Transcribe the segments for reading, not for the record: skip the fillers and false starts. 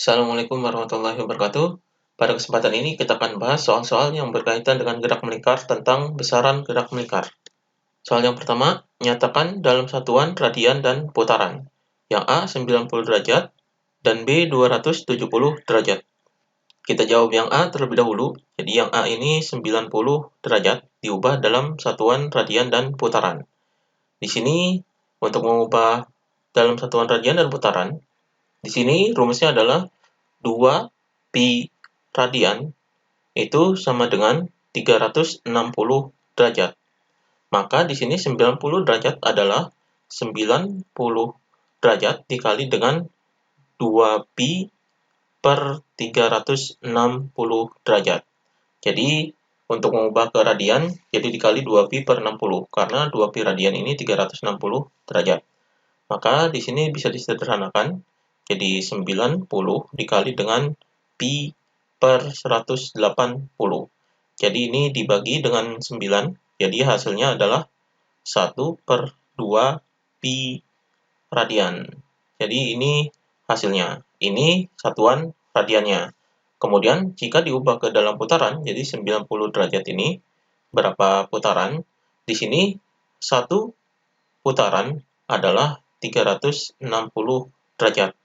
Assalamualaikum warahmatullahi wabarakatuh. Pada kesempatan ini kita akan bahas soal-soal yang berkaitan dengan gerak melingkar tentang besaran gerak melingkar. Soal yang pertama, nyatakan dalam satuan radian dan putaran. Yang A 90 derajat dan B 270 derajat. Kita jawab yang A terlebih dahulu. Jadi yang A ini 90 derajat diubah dalam satuan radian dan putaran. Di sini untuk mengubah dalam satuan radian dan putaran, di sini rumusnya adalah 2 pi radian itu sama dengan 360 derajat. Maka di sini 90 derajat adalah 90 derajat dikali dengan 2 pi per 360 derajat. Jadi untuk mengubah ke radian, jadi dikali 2 pi per 60 karena 2 pi radian ini 360 derajat. Maka di sini bisa disederhanakan. Jadi 90 dikali dengan pi per 180. Jadi ini dibagi dengan 9. Jadi hasilnya adalah 1 per 2 pi radian. Jadi ini hasilnya. Ini satuan radiannya. Kemudian jika diubah ke dalam putaran, jadi 90 derajat ini berapa putaran? Di sini satu putaran adalah 360 derajat.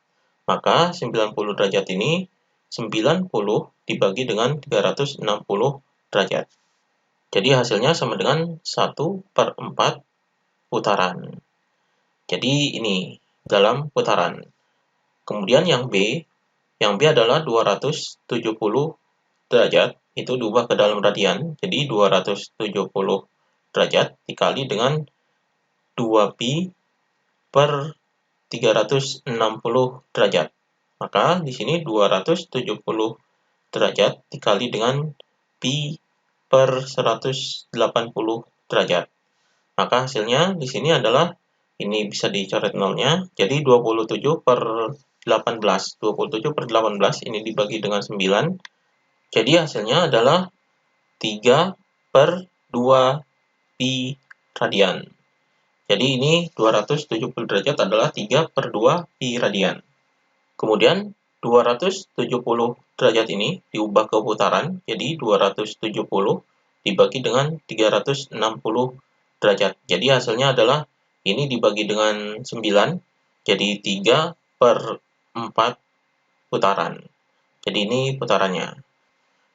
Maka 90 derajat ini 90 dibagi dengan 360 derajat. Jadi hasilnya sama dengan 1 per 4 putaran. Jadi ini dalam putaran. Kemudian yang B adalah 270 derajat, itu diubah ke dalam radian. Jadi 270 derajat dikali dengan 2 pi per 360 derajat. Maka di sini 270 derajat dikali dengan pi per 180 derajat. Maka hasilnya di sini adalah, ini bisa dicoret nolnya, jadi 27 per 18. 27 per 18 ini dibagi dengan 9. Jadi hasilnya adalah 3 per 2 pi radian. Jadi ini 270 derajat adalah 3 per 2 pi radian. Kemudian 270 derajat ini diubah ke putaran, jadi 270 dibagi dengan 360 derajat. Jadi hasilnya adalah ini dibagi dengan 9, jadi 3 per 4 putaran. Jadi ini putarannya.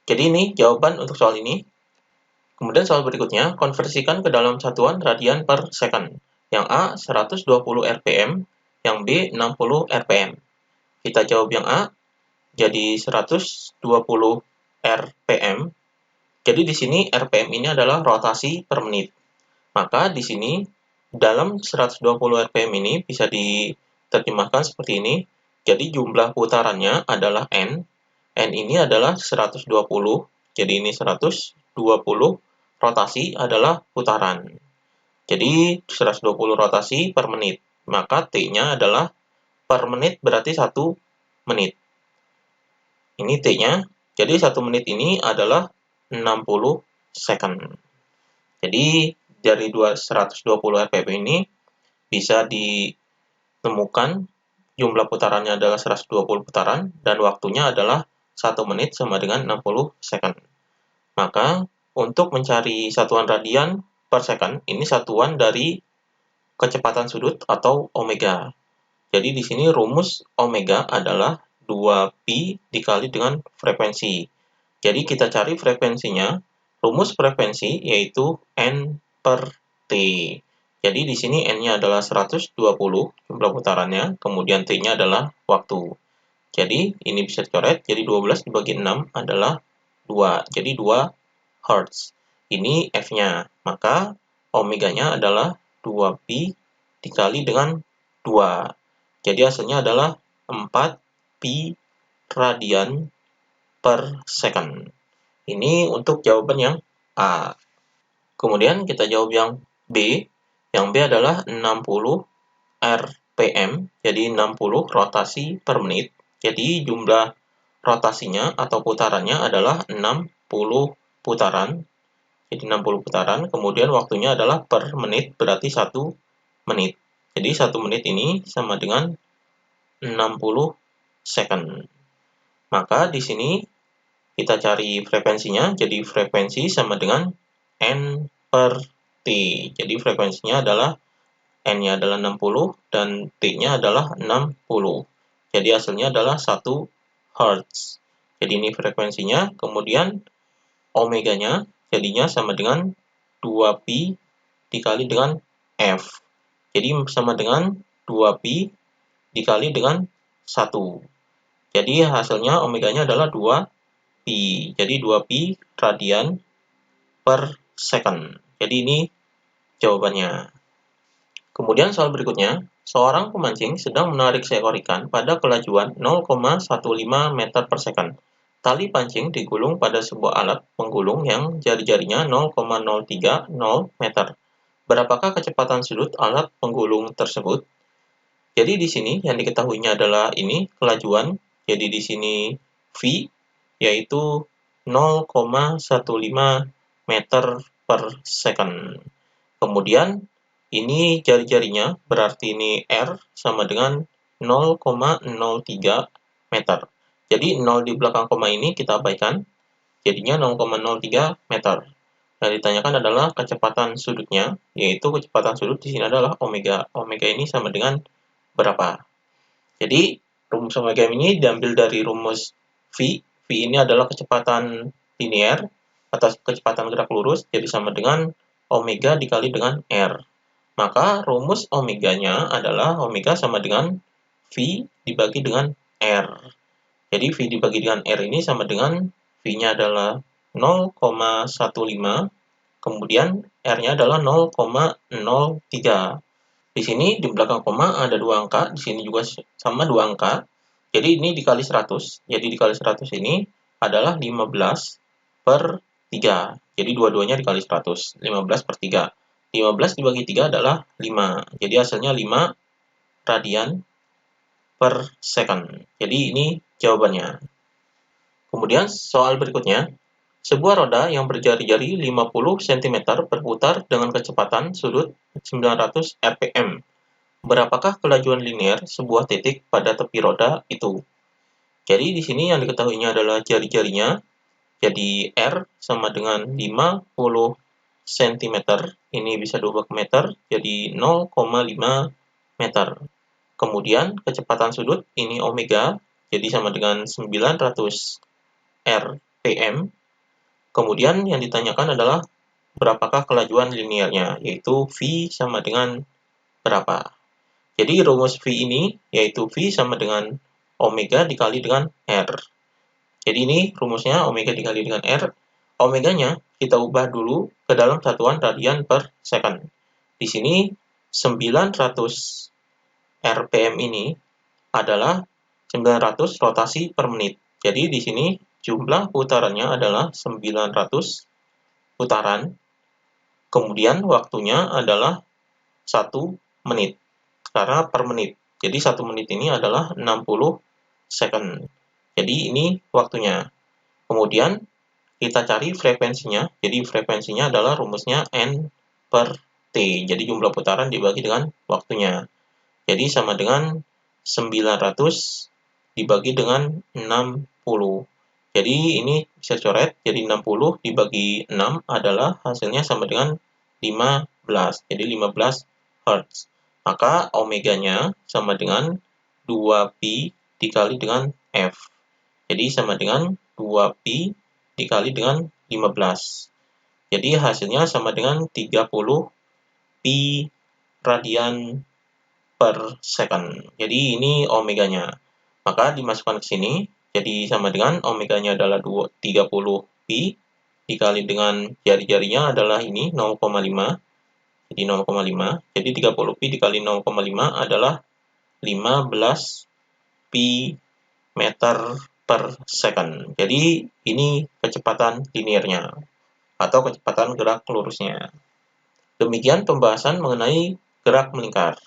Jadi ini jawaban untuk soal ini. Kemudian soal berikutnya, konversikan ke dalam satuan radian per second. Yang A 120 rpm, yang B 60 rpm. Kita jawab yang A, jadi 120 rpm. Jadi di sini rpm ini adalah rotasi per menit. Maka di sini dalam 120 rpm ini bisa diterjemahkan seperti ini. Jadi jumlah putarannya adalah N. N ini adalah 120. Jadi ini 120. Rotasi adalah putaran. Jadi 120 rotasi per menit. Maka T-nya adalah per menit berarti 1 menit. Ini T-nya. Jadi 1 menit ini adalah 60 second. Jadi dari 120 rpm ini bisa ditemukan jumlah putarannya adalah 120 putaran dan waktunya adalah 1 menit sama dengan 60 second. Maka untuk mencari satuan radian per second, ini satuan dari kecepatan sudut atau omega. Jadi di sini rumus omega adalah 2pi dikali dengan frekuensi. Jadi kita cari frekuensinya. Rumus frekuensi yaitu N per T. Jadi di sini N-nya adalah 120 jumlah putarannya, kemudian T-nya adalah waktu. Jadi ini bisa dicoret, jadi 12 dibagi 6 adalah 2. Jadi 2 Hz. Ini F-nya. Maka omeganya adalah 2pi dikali dengan 2. Jadi hasilnya adalah 4 pi radian per second. Ini untuk jawaban yang A. Kemudian kita jawab yang B. Yang B adalah 60 rpm, jadi 60 rotasi per menit. Jadi jumlah rotasinya atau putarannya adalah 60 putaran. Jadi 60 putaran, kemudian waktunya adalah per menit, berarti 1 menit. Jadi 1 menit ini sama dengan 60 second. Maka di sini kita cari frekuensinya, jadi frekuensi sama dengan N per T. Jadi frekuensinya adalah N-nya adalah 60 dan T-nya adalah 60. Jadi hasilnya adalah 1 Hz. Jadi ini frekuensinya, kemudian omeganya jadinya sama dengan 2pi dikali dengan F. Jadi sama dengan 2pi dikali dengan 1. Jadi hasilnya omeganya adalah 2pi. Jadi 2pi radian per second. Jadi ini jawabannya. Kemudian soal berikutnya, seorang pemancing sedang menarik seekor ikan pada kelajuan 0,15 meter per second. Tali pancing digulung pada sebuah alat penggulung yang jari-jarinya 0,030 meter. Berapakah kecepatan sudut alat penggulung tersebut? Jadi di sini yang diketahuinya adalah ini kelajuan. Jadi di sini V yaitu 0,15 meter per second. Kemudian ini jari-jarinya, berarti ini R sama dengan 0,03 meter. Jadi 0 di belakang koma ini kita abaikan, jadinya 0,03 meter. Yang ditanyakan adalah kecepatan sudutnya, yaitu kecepatan sudut di sini adalah omega. Omega ini sama dengan berapa? Jadi rumus omega ini diambil dari rumus V. V ini adalah kecepatan linear atau kecepatan gerak lurus, jadi sama dengan omega dikali dengan R. Maka rumus omeganya adalah omega sama dengan V dibagi dengan R. Jadi V dibagi dengan R ini sama dengan V-nya adalah 0,15, kemudian R-nya adalah 0,03. Di sini di belakang koma ada 2 angka, di sini juga sama 2 angka. Jadi ini dikali 100. Jadi dikali 100 ini adalah 15 per 3. Jadi dua-duanya dikali 100. 15 per 3. 15 dibagi 3 adalah 5. Jadi hasilnya 5 radian per second. Jadi ini jawabannya. Kemudian soal berikutnya. Sebuah roda yang berjari-jari 50 cm berputar dengan kecepatan sudut 900 rpm. Berapakah kelajuan linear sebuah titik pada tepi roda itu? Jadi di sini yang diketahuinya adalah jari-jarinya. Jadi R sama dengan 50 cm, ini bisa diubah ke meter, jadi 0,5 meter. Kemudian kecepatan sudut, ini omega, jadi sama dengan 900 rpm. Kemudian yang ditanyakan adalah berapakah kelajuan linearnya, yaitu V sama dengan berapa. Jadi rumus V ini, yaitu V sama dengan omega dikali dengan R. Jadi ini rumusnya omega dikali dengan R. Omeganya kita ubah dulu ke dalam satuan radian per second. Di sini 900 rpm ini adalah 900 rotasi per menit. Jadi di sini jumlah putarannya adalah 900 putaran. Kemudian waktunya adalah 1 menit. Karena per menit. Jadi 1 menit ini adalah 60 second. Jadi ini waktunya. Kemudian kita cari frekuensinya. Jadi frekuensinya adalah rumusnya N per T. Jadi jumlah putaran dibagi dengan waktunya. Jadi sama dengan 900 dibagi dengan 60. Jadi ini bisa coret. Jadi 60 dibagi 6 adalah hasilnya sama dengan 15. Jadi 15 Hz. Maka omeganya sama dengan 2pi dikali dengan F. Jadi sama dengan 2pi dikali dengan 15. Jadi hasilnya sama dengan 30 pi radian per second. Jadi ini omeganya. Maka dimasukkan ke sini. Jadi sama dengan omeganya adalah 30 pi dikali dengan jari-jarinya adalah ini 0,5. Jadi 0,5. Jadi 30 pi dikali 0,5 adalah 15 pi meter per second. Jadi ini kecepatan linearnya atau kecepatan gerak lurusnya. Demikian pembahasan mengenai gerak melingkar.